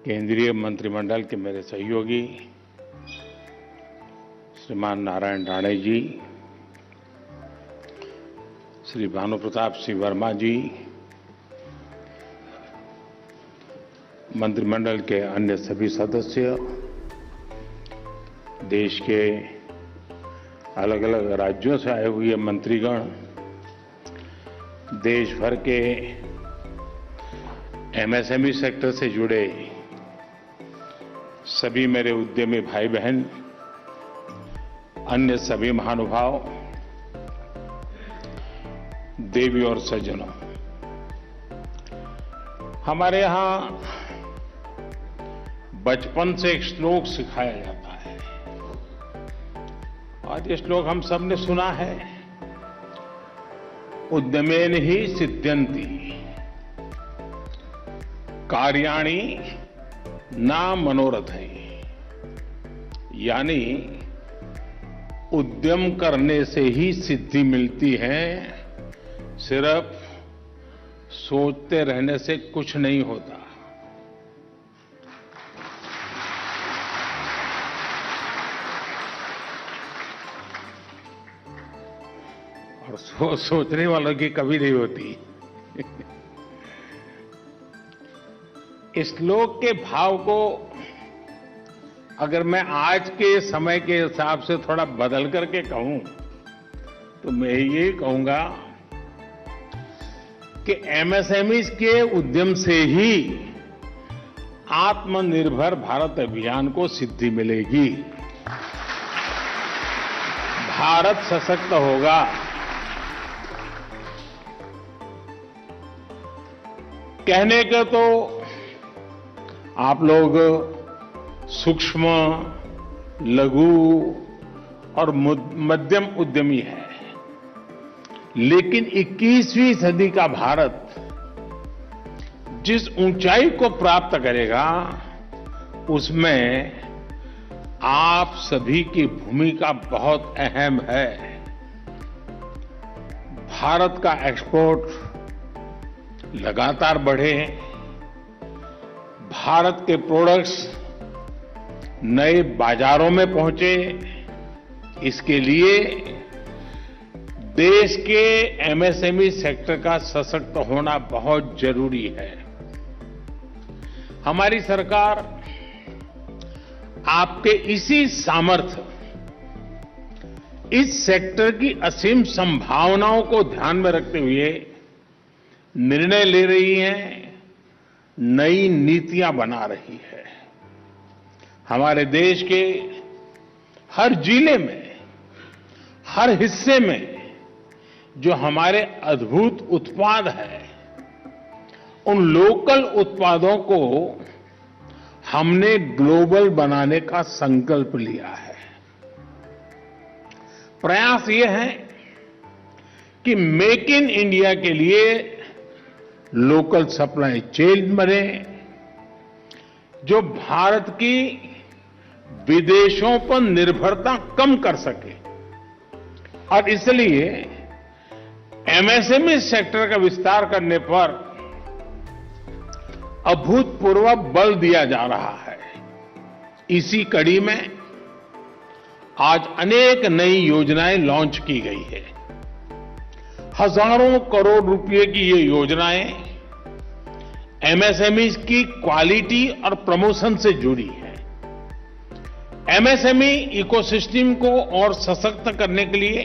केंद्रीय मंत्रिमंडल के मेरे सहयोगी श्रीमान नारायण राणे जी, श्री भानु प्रताप सिंह वर्मा जी, मंत्रिमंडल के अन्य सभी सदस्य, देश के अलग अलग राज्यों से आए हुए मंत्रीगण, देश भर के एमएसएमई सेक्टर से जुड़े सभी मेरे उद्यमी भाई बहन, अन्य सभी महानुभाव, देवी और सज्जनों, हमारे यहां बचपन से एक श्लोक सिखाया जाता है और ये श्लोक हम सब ने सुना है, उद्यमेन ही सिद्ध्यन्ति कार्याणि ना मनोरथै, यानी उद्यम करने से ही सिद्धि मिलती है, सिर्फ सोचते रहने से कुछ नहीं होता। और सोचने वालों की कभी नहीं होती। इस श्लोक के भाव को अगर मैं आज के समय के हिसाब से थोड़ा बदल करके कहूं तो मैं ये कहूंगा कि एमएसएमई के उद्यम से ही आत्मनिर्भर भारत अभियान को सिद्धि मिलेगी, भारत सशक्त होगा। कहने के तो आप लोग सूक्ष्म, लघु और मध्यम उद्यमी हैं, लेकिन 21वीं सदी का भारत जिस ऊंचाई को प्राप्त करेगा उसमें आप सभी की भूमिका बहुत अहम है। भारत का एक्सपोर्ट लगातार बढ़े, भारत के प्रोडक्ट्स नए बाजारों में पहुंचे, इसके लिए देश के एमएसएमई सेक्टर का सशक्त होना बहुत जरूरी है। हमारी सरकार आपके इसी सामर्थ्य, इस सेक्टर की असीम संभावनाओं को ध्यान में रखते हुए निर्णय ले रही है, नई नीतियां बना रही है। हमारे देश के हर जिले में, हर हिस्से में जो हमारे अद्भुत उत्पाद हैं, उन लोकल उत्पादों को हमने ग्लोबल बनाने का संकल्प लिया है। प्रयास ये है कि मेक इन इंडिया के लिए लोकल सप्लाई चेन बने, जो भारत की विदेशों पर निर्भरता कम कर सके, और इसलिए एमएसएमई सेक्टर का विस्तार करने पर अभूतपूर्व बल दिया जा रहा है। इसी कड़ी में आज अनेक नई योजनाएं लॉन्च की गई है। हजारों करोड़ रुपए की ये योजनाएं एमएसएमई की क्वालिटी और प्रमोशन से जुड़ी है। एमएसएमई इकोसिस्टम को और सशक्त करने के लिए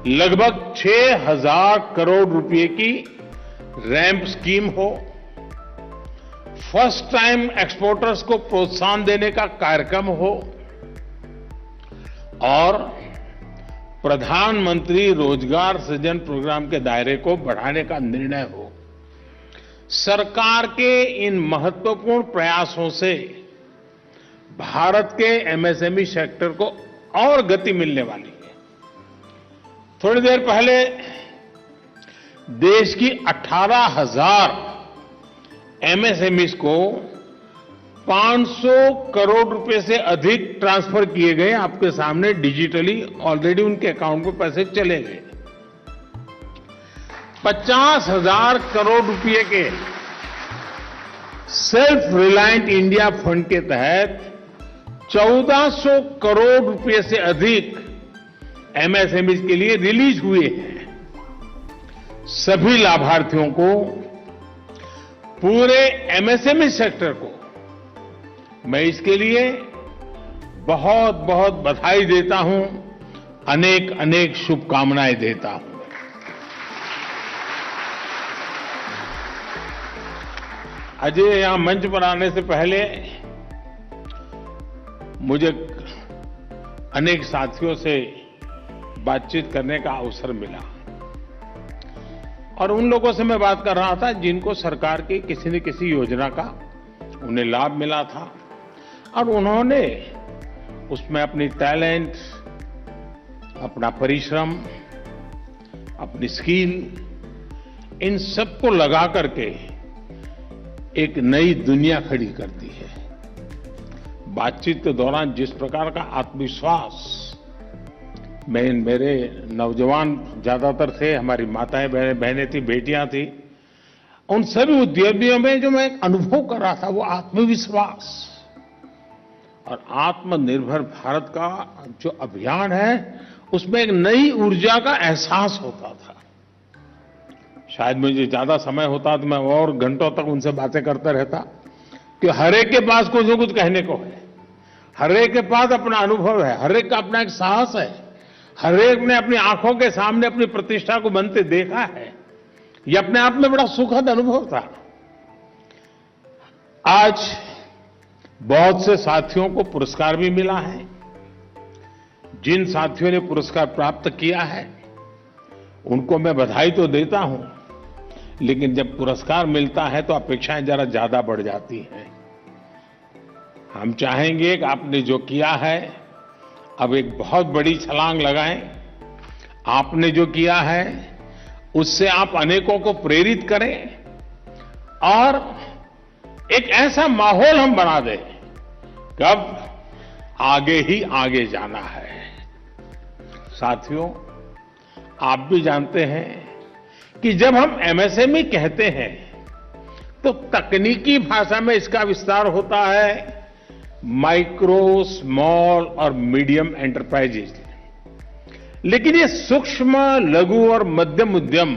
लगभग 6,000 करोड़ रुपए की रैंप स्कीम हो, फर्स्ट टाइम एक्सपोर्टर्स को प्रोत्साहन देने का कार्यक्रम हो, और प्रधानमंत्री रोजगार सृजन प्रोग्राम के दायरे को बढ़ाने का निर्णय हो। सरकार के इन महत्वपूर्ण प्रयासों से भारत के एमएसएमई सेक्टर को और गति मिलने वाली है। थोड़ी देर पहले देश की 18,000 एमएसएमईज को 500 करोड़ रुपए से अधिक ट्रांसफर किए गए। आपके सामने डिजिटली ऑलरेडी उनके अकाउंट में पैसे चले गए। 50,000 करोड़ रुपए के सेल्फ रिलायंट इंडिया फंड के तहत 1400 करोड़ रुपए से अधिक एमएसएमई के लिए रिलीज हुए हैं। सभी लाभार्थियों को, पूरे एमएसएमई सेक्टर को मैं इसके लिए बहुत बहुत बधाई देता हूं, अनेक अनेक शुभकामनाएं देता हूं। अजय यहां मंच पर आने से पहले मुझे अनेक साथियों से बातचीत करने का अवसर मिला और उन लोगों से मैं बात कर रहा था जिनको सरकार की किसी न किसी योजना का उन्हें लाभ मिला था और उन्होंने उसमें अपनी टैलेंट, अपना परिश्रम, अपनी स्किल, इन सबको लगा करके एक नई दुनिया खड़ी कर दी है। बातचीत के दौरान जिस प्रकार का आत्मविश्वास मेरे नौजवान ज्यादातर थे, हमारी माताएं बहनें थी, बेटियां थी, उन सभी उद्यमियों में जो मैं अनुभव कर रहा था वो आत्मविश्वास और आत्मनिर्भर भारत का जो अभियान है उसमें एक नई ऊर्जा का एहसास होता था। शायद मुझे ज्यादा समय होता तो मैं और घंटों तक उनसे बातें करता रहता कि हर एक के पास कुछ न कुछ कहने को है, हर एक के पास अपना अनुभव है, हर एक का अपना एक साहस है, हर एक ने अपनी आंखों के सामने अपनी प्रतिष्ठा को बनते देखा है। यह अपने आप में बड़ा सुखद अनुभव था। आज बहुत से साथियों को पुरस्कार भी मिला है। जिन साथियों ने पुरस्कार प्राप्त किया है उनको मैं बधाई तो देता हूं, लेकिन जब पुरस्कार मिलता है तो अपेक्षाएं जरा ज्यादा बढ़ जाती हैं। हम चाहेंगे कि आपने जो किया है अब एक बहुत बड़ी छलांग लगाएं। आपने जो किया है उससे आप अनेकों को प्रेरित करें और एक ऐसा माहौल हम बना दें कि अब आगे ही आगे जाना है। साथियों, आप भी जानते हैं कि जब हम एमएसएमई कहते हैं तो तकनीकी भाषा में इसका विस्तार होता है माइक्रो, स्मॉल और मीडियम एंटरप्राइजेज। लेकिन ये सूक्ष्म, लघु और मध्यम उद्यम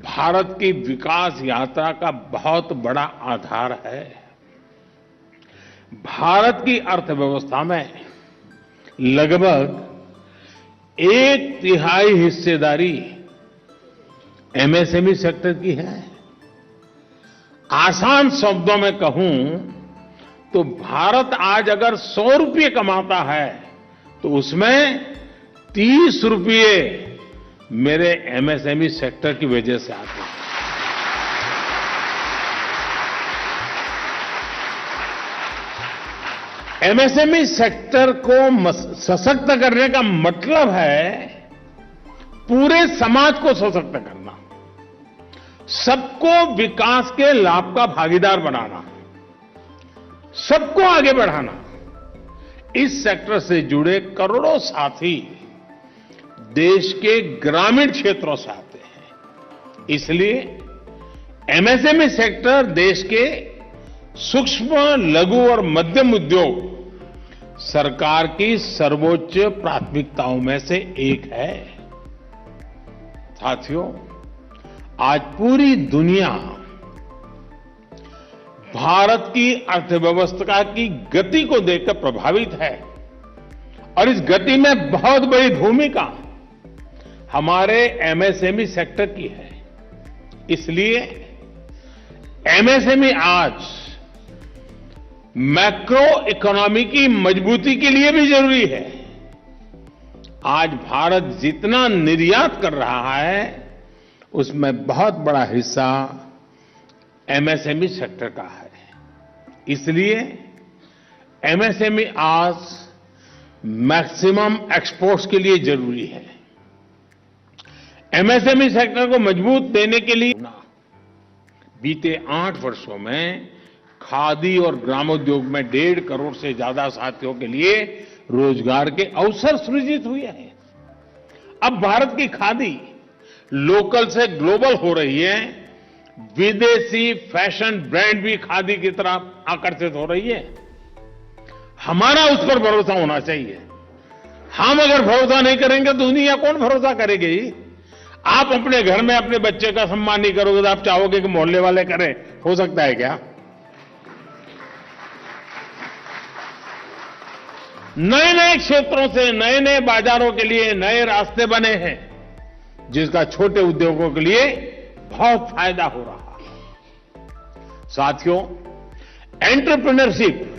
भारत की विकास यात्रा का बहुत बड़ा आधार है। भारत की अर्थव्यवस्था में लगभग 1/3 हिस्सेदारी एमएसएमई सेक्टर की है। आसान शब्दों में कहूं तो भारत आज अगर 100 रुपये कमाता है तो उसमें 30 रुपये मेरे एमएसएमई सेक्टर की वजह से आते हैं। एमएसएमई सेक्टर को सशक्त करने का मतलब है पूरे समाज को सशक्त करना, सबको विकास के लाभ का भागीदार बनाना, सबको आगे बढ़ाना। इस सेक्टर से जुड़े करोड़ों साथी देश के ग्रामीण क्षेत्रों से आते हैं। इसलिए एमएसएमई सेक्टर देश के सूक्ष्म, लघु और मध्यम उद्योग सरकार की सर्वोच्च प्राथमिकताओं में से एक है। साथियों, आज पूरी दुनिया भारत की अर्थव्यवस्था की गति को देखकर प्रभावित है और इस गति में बहुत बड़ी भूमिका हमारे एमएसएमई सेक्टर की है। इसलिए एमएसएमई आज मैक्रो इकोनॉमी की मजबूती के लिए भी जरूरी है। आज भारत जितना निर्यात कर रहा है उसमें बहुत बड़ा हिस्सा एमएसएमई सेक्टर का है। इसलिए एमएसएमई आज मैक्सिमम एक्सपोर्ट्स के लिए जरूरी है। एमएसएमई सेक्टर को मजबूत देने के लिए बीते 8 वर्षों में खादी और ग्रामोद्योग में 1.5 करोड़ से ज्यादा साथियों के लिए रोजगार के अवसर सृजित हुए हैं। अब भारत की खादी लोकल से ग्लोबल हो रही है, विदेशी फैशन ब्रांड भी खादी की तरफ आकर्षित हो रही है। हमारा उस पर भरोसा होना चाहिए। हम अगर भरोसा नहीं करेंगे तो दुनिया कौन भरोसा करेगी? आप अपने घर में अपने बच्चे का सम्मान नहीं करोगे तो आप चाहोगे कि मोहल्ले वाले करें? हो सकता है क्या? नए नए क्षेत्रों से नए नए बाजारों के लिए नए रास्ते बने हैं, जिसका छोटे उद्योगों के लिए बहुत फायदा हो रहा है। साथियों, एंटरप्रेन्योरशिप,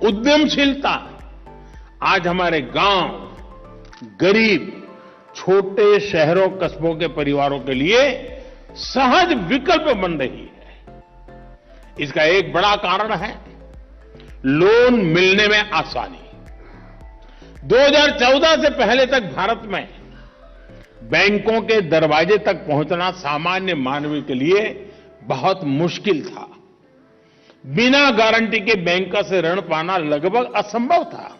उद्यमशीलता आज हमारे गांव, गरीब, छोटे शहरों कस्बों के परिवारों के लिए सहज विकल्प बन रही है। इसका एक बड़ा कारण है लोन मिलने में आसानी। 2014 से पहले तक भारत में बैंकों के दरवाजे तक पहुंचना सामान्य मानव के लिए बहुत मुश्किल था। बिना गारंटी के बैंक से ऋण पाना लगभग असंभव था।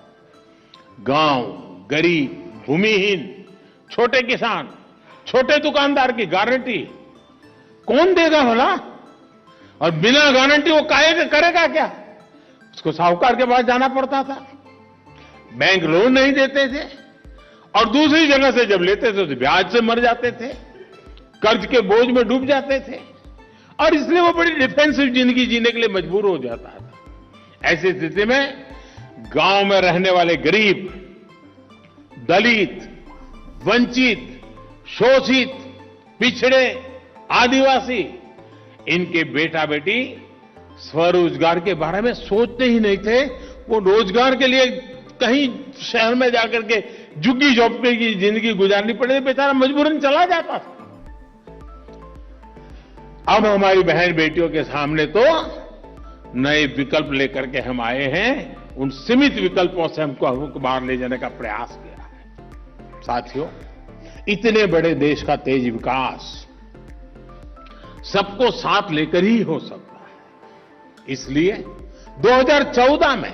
गांव, गरीब, भूमिहीन, छोटे किसान, छोटे दुकानदार की गारंटी कौन देगा भला? और बिना गारंटी वो करेगा क्या? उसको साहूकार के पास जाना पड़ता था। बैंक लोन नहीं देते थे और दूसरी जगह से जब लेते थे तो ब्याज से मर जाते थे, कर्ज के बोझ में डूब जाते थे और इसलिए वो बड़ी डिफेंसिव जिंदगी जीने के लिए मजबूर हो जाता था। ऐसी स्थिति में गांव में रहने वाले गरीब, दलित, वंचित, शोषित, पिछड़े, आदिवासी, इनके बेटा बेटी स्वरोजगार के बारे में सोचते ही नहीं थे। वो रोजगार के लिए कहीं शहर में जाकर के झुग्गी झोंपड़ी की जिंदगी गुजारनी पड़े, बेचारा मजबूरन चला जाता था। अब हमारी बहन बेटियों के सामने तो नए विकल्प लेकर के हम आए हैं। उन सीमित विकल्पों से हमको बाहर ले जाने का प्रयास किया है। साथियों, इतने बड़े देश का तेज विकास सबको साथ लेकर ही हो सकता है। इसलिए 2014 में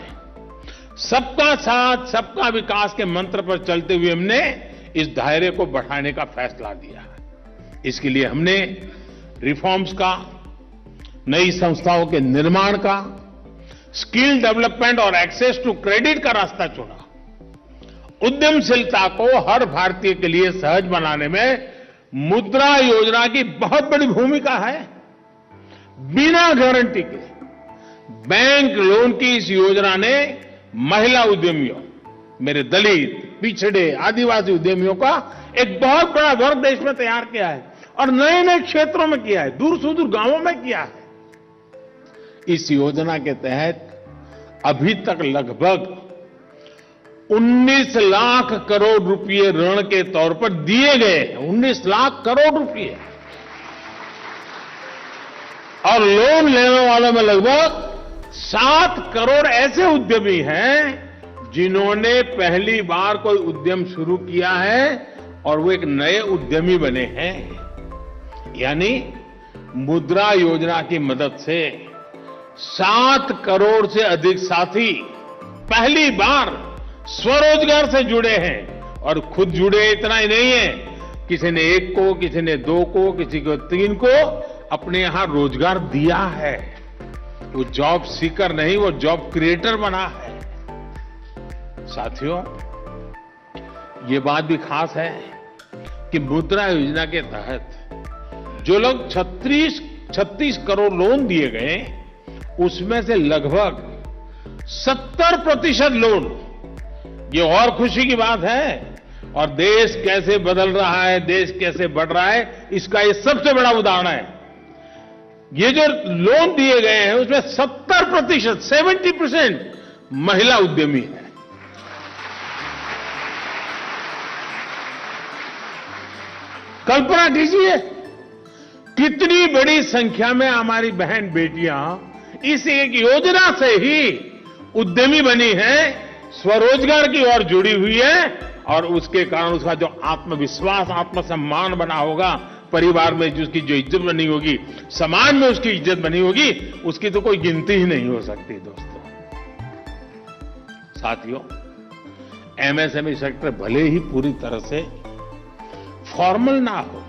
सबका साथ सबका विकास के मंत्र पर चलते हुए हमने इस दायरे को बढ़ाने का फैसला लिया है। इसके लिए हमने रिफॉर्म्स का, नई संस्थाओं के निर्माण का, स्किल डेवलपमेंट और एक्सेस टू क्रेडिट का रास्ता चुना। उद्यमशीलता को हर भारतीय के लिए सहज बनाने में मुद्रा योजना की बहुत बड़ी भूमिका है। बिना गारंटी के बैंक लोन की इस योजना ने महिला उद्यमियों, मेरे दलित, पिछड़े, आदिवासी उद्यमियों का एक बहुत बड़ा वर्ग देश में तैयार किया है और नए नए क्षेत्रों में किया है, दूर सुदूर गांवों में किया है। इस योजना के तहत अभी तक लगभग 19 लाख करोड़ रुपए ऋण के तौर पर दिए गए। 19 लाख करोड़ रुपए और लोन लेने वालों में लगभग 7 करोड़ ऐसे उद्यमी हैं जिन्होंने पहली बार कोई उद्यम शुरू किया है और वो एक नए उद्यमी बने हैं। यानी मुद्रा योजना की मदद से 7 करोड़ से अधिक साथी पहली बार स्वरोजगार से जुड़े हैं और खुद जुड़े इतना ही नहीं है, किसी ने 1 को, किसी ने 2 को, किसी को 3 को अपने यहां रोजगार दिया है। वो जॉब सीकर नहीं, वो जॉब क्रिएटर बना है। साथियों, ये बात भी खास है कि मुद्रा योजना के तहत जो लोग 36 करोड़ लोन दिए गए, उसमें से लगभग 70% लोन, ये और खुशी की बात है। और देश कैसे बदल रहा है, देश कैसे बढ़ रहा है, इसका ये सबसे बड़ा उदाहरण है। ये जो लोन दिए गए हैं उसमें 70% महिला उद्यमी है। कल्पना कीजिए कितनी बड़ी संख्या में हमारी बहन बेटियां इस एक योजना से ही उद्यमी बनी हैं, स्वरोजगार की ओर जुड़ी हुई है और उसके कारण उसका जो आत्मविश्वास, आत्मसम्मान बना होगा, परिवार में जिसकी जो इज्जत बनी होगी, समाज में उसकी इज्जत बनी होगी, उसकी तो कोई गिनती ही नहीं हो सकती। दोस्तों, साथियों, एमएसएमई सेक्टर भले ही पूरी तरह से फॉर्मल ना हो,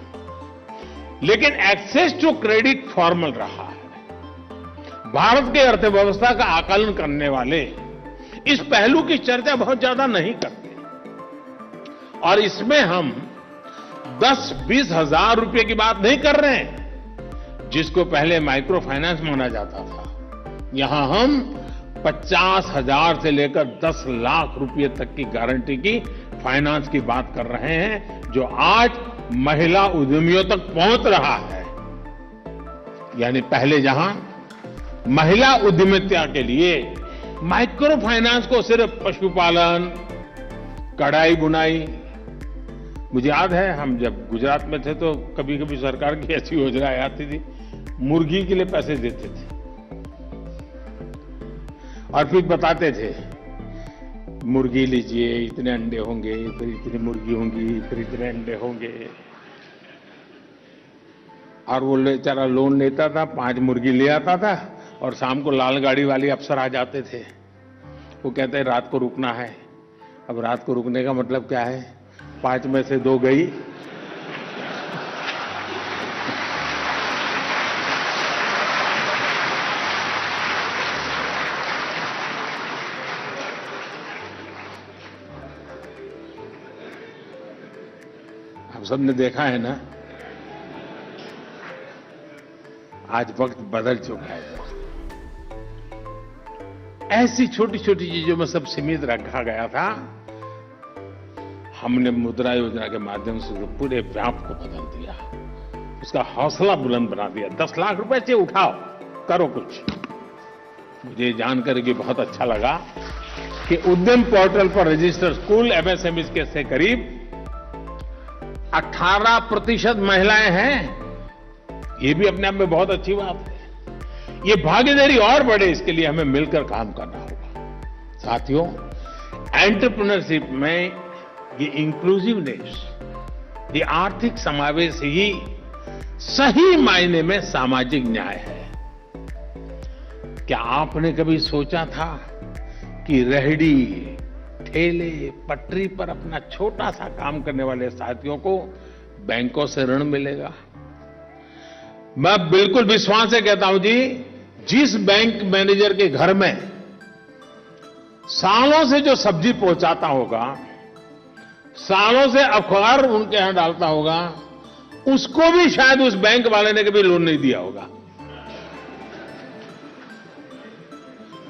लेकिन एक्सेस टू क्रेडिट फॉर्मल रहा है। भारत की अर्थव्यवस्था का आकलन करने वाले इस पहलू की चर्चा बहुत ज्यादा नहीं करते और इसमें हम 10-20 हजार रुपए की बात नहीं कर रहे हैं, जिसको पहले माइक्रो फाइनेंस माना जाता था। यहां हम 50,000 से लेकर 10 लाख रुपए तक की गारंटी की फाइनेंस की बात कर रहे हैं, जो आज महिला उद्यमियों तक पहुंच रहा है। यानी पहले जहां महिला उद्यमिता के लिए माइक्रो फाइनेंस को सिर्फ पशुपालन, कढ़ाई बुनाई, मुझे याद है हम जब गुजरात में थे तो कभी कभी सरकार की ऐसी योजनाएं आती थी, मुर्गी के लिए पैसे देते थे और फिर बताते थे मुर्गी लीजिए, इतने अंडे होंगे, फिर इतनी मुर्गी होंगी, फिर इतने अंडे होंगे। और वो बेचारा लोन लेता था, 5 मुर्गी ले आता था और शाम को लाल गाड़ी वाले अफसर आ जाते थे। वो कहते हैं रात को रुकना है। अब रात को रुकने का मतलब क्या है? 5 में से 2 गई। आप सबने देखा है ना, आज वक्त बदल चुका है। ऐसी छोटी छोटी चीजों में सब सीमित रखा गया था, हमने मुद्रा योजना के माध्यम से तो पूरे व्याप को बदल दिया, उसका हौसला बुलंद बना दिया। 10 लाख रुपए से उठाओ, करो कुछ। मुझे जानकर के बहुत अच्छा लगा कि उद्यम पोर्टल पर रजिस्टर्ड स्कूल एमएसएमई के से करीब 18% महिलाएं हैं। ये भी अपने आप में बहुत अच्छी बात है। ये भागीदारी और बढ़े, इसके लिए हमें मिलकर काम करना होगा। साथियों, एंटरप्रेन्योरशिप में ये इंक्लूसिवनेस, ये आर्थिक समावेश ही सही मायने में सामाजिक न्याय है। क्या आपने कभी सोचा था कि रेहड़ी, ठेले, पटरी पर अपना छोटा सा काम करने वाले साथियों को बैंकों से ऋण मिलेगा? मैं बिल्कुल विश्वास से कहता हूं जी, जिस बैंक मैनेजर के घर में सालों से जो सब्जी पहुंचाता होगा, सालों से अखबार उनके यहां डालता होगा, उसको भी शायद उस बैंक वाले ने कभी लोन नहीं दिया होगा।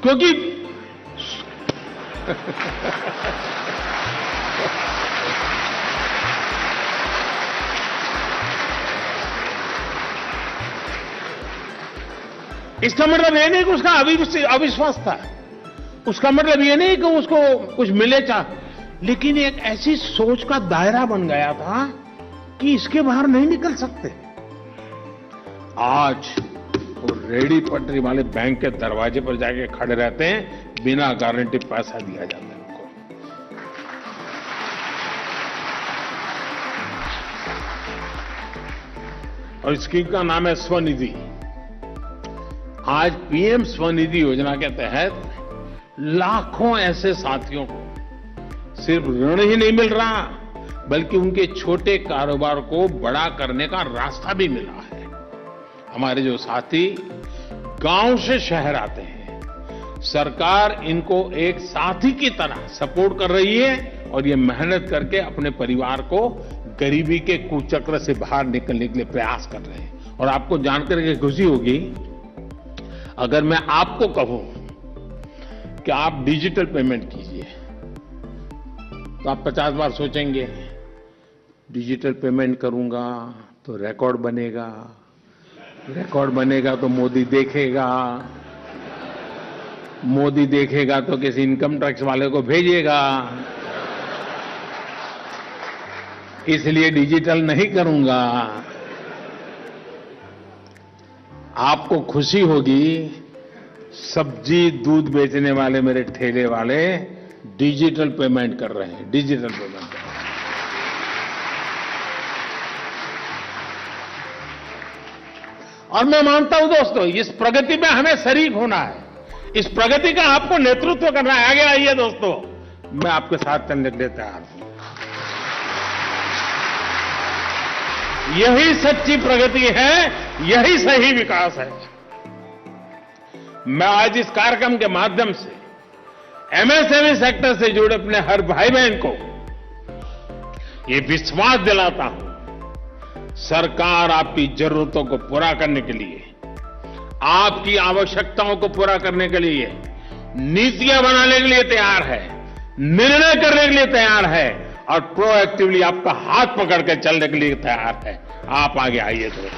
क्योंकि इसका मतलब ये नहीं कि उसका अविश्वास था, उसका मतलब ये नहीं कि उसको कुछ मिले लेकिन एक ऐसी सोच का दायरा बन गया था कि इसके बाहर नहीं निकल सकते। आज वो रेहड़ी पटरी वाले बैंक के दरवाजे पर जाके खड़े रहते हैं, बिना गारंटी पैसा दिया जाता है उनको। और स्कीम का नाम है स्वनिधि। आज पीएम स्वनिधि योजना के तहत लाखों ऐसे साथियों को सिर्फ ऋण ही नहीं मिल रहा, बल्कि उनके छोटे कारोबार को बड़ा करने का रास्ता भी मिला है। हमारे जो साथी गांव से शहर आते हैं, सरकार इनको एक साथी की तरह सपोर्ट कर रही है और ये मेहनत करके अपने परिवार को गरीबी के कुचक्र से बाहर निकलने के लिए प्रयास कर रहे हैं। और आपको जानकर के खुशी होगी, अगर मैं आपको कहूं कि आप डिजिटल पेमेंट कीजिए, तो आप 50 बार सोचेंगे, डिजिटल पेमेंट करूंगा तो रिकॉर्ड बनेगा, रिकॉर्ड बनेगा तो मोदी देखेगा, मोदी देखेगा तो किसी इनकम टैक्स वाले को भेजेगा, इसलिए डिजिटल नहीं करूंगा। आपको खुशी होगी, सब्जी दूध बेचने वाले मेरे ठेले वाले डिजिटल पेमेंट कर रहे हैं, डिजिटल पेमेंट कर रहे हैं। और मैं मानता हूं दोस्तों, इस प्रगति में हमें शरीक होना है, इस प्रगति का आपको नेतृत्व करना है। आगे आइए दोस्तों, मैं आपके साथ चलने के लिए तैयार हूं। यही सच्ची प्रगति है, यही सही विकास है। मैं आज इस कार्यक्रम के माध्यम से एमएसएमई सेक्टर से जुड़े अपने हर भाई बहन को ये विश्वास दिलाता हूं, सरकार आपकी जरूरतों को पूरा करने के लिए, आपकी आवश्यकताओं को पूरा करने के लिए नीतियां बनाने के लिए तैयार है, निर्णय करने के लिए तैयार है और प्रोएक्टिवली आपका हाथ पकड़ के चलने के लिए तैयार है। आप आगे आइए तो।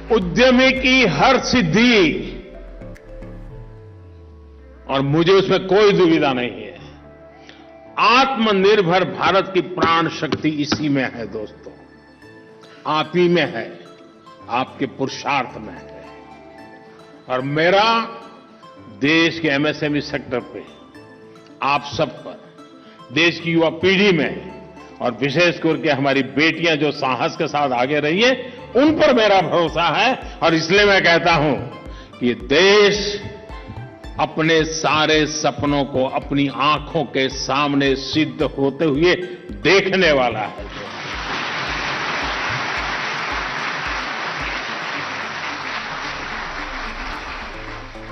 उद्यमी की हर सिद्धि, और मुझे उसमें कोई दुविधा नहीं है, आत्मनिर्भर भारत की प्राण शक्ति इसी में है दोस्तों, आप ही में है, आपके पुरुषार्थ में है। और मेरा देश के एमएसएमई सेक्टर पे, आप सब पर, देश की युवा पीढ़ी में और विशेष करके हमारी बेटियां जो साहस के साथ आगे रही है, उन पर मेरा भरोसा है। और इसलिए मैं कहता हूं कि देश अपने सारे सपनों को अपनी आंखों के सामने सिद्ध होते हुए देखने वाला है।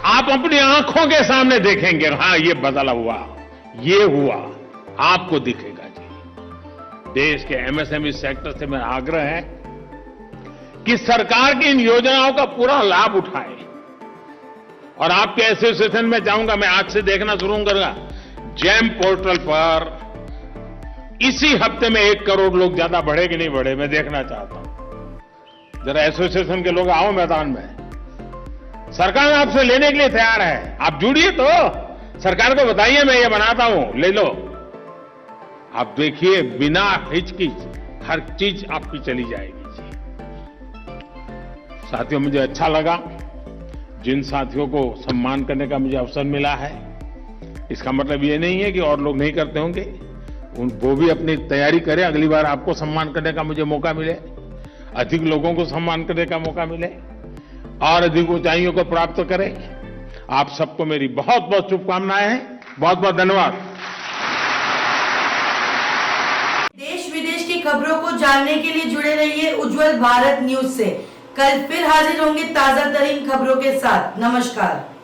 आप अपनी आंखों के सामने देखेंगे, हां ये बदला हुआ, ये हुआ, आपको दिखेगा जी। देश के एमएसएमई सेक्टर से मेरा आग्रह है कि सरकार की इन योजनाओं का पूरा लाभ उठाएं। और आपके एसोसिएशन में जाऊंगा, मैं आज से देखना शुरू करूंगा, जेम पोर्टल पर इसी हफ्ते में 1 करोड़ लोग ज्यादा बढ़े कि नहीं बढ़े, मैं देखना चाहता हूं। जरा एसोसिएशन के लोग आओ मैदान में, सरकार आपसे लेने के लिए तैयार है, आप जुड़िए तो, सरकार को बताइए मैं ये बनाता हूं, ले लो। आप देखिए बिना हिचकिच हर चीज आपकी चली जाएगी जी। साथियों, मुझे अच्छा लगा जिन साथियों को सम्मान करने का मुझे अवसर मिला है। इसका मतलब ये नहीं है कि और लोग नहीं करते होंगे, वो भी अपनी तैयारी करें, अगली बार आपको सम्मान करने का मुझे मौका मिले, अधिक लोगों को सम्मान करने का मौका मिले और अधिक ऊंचाइयों को प्राप्त करें। आप सबको मेरी बहुत बहुत शुभकामनाएं हैं। बहुत बहुत धन्यवाद। देश विदेश की खबरों को जानने के लिए जुड़े रहिए उज्जवल भारत न्यूज से। कल फिर हाजिर होंगे ताजा तरीन खबरों के साथ। नमस्कार।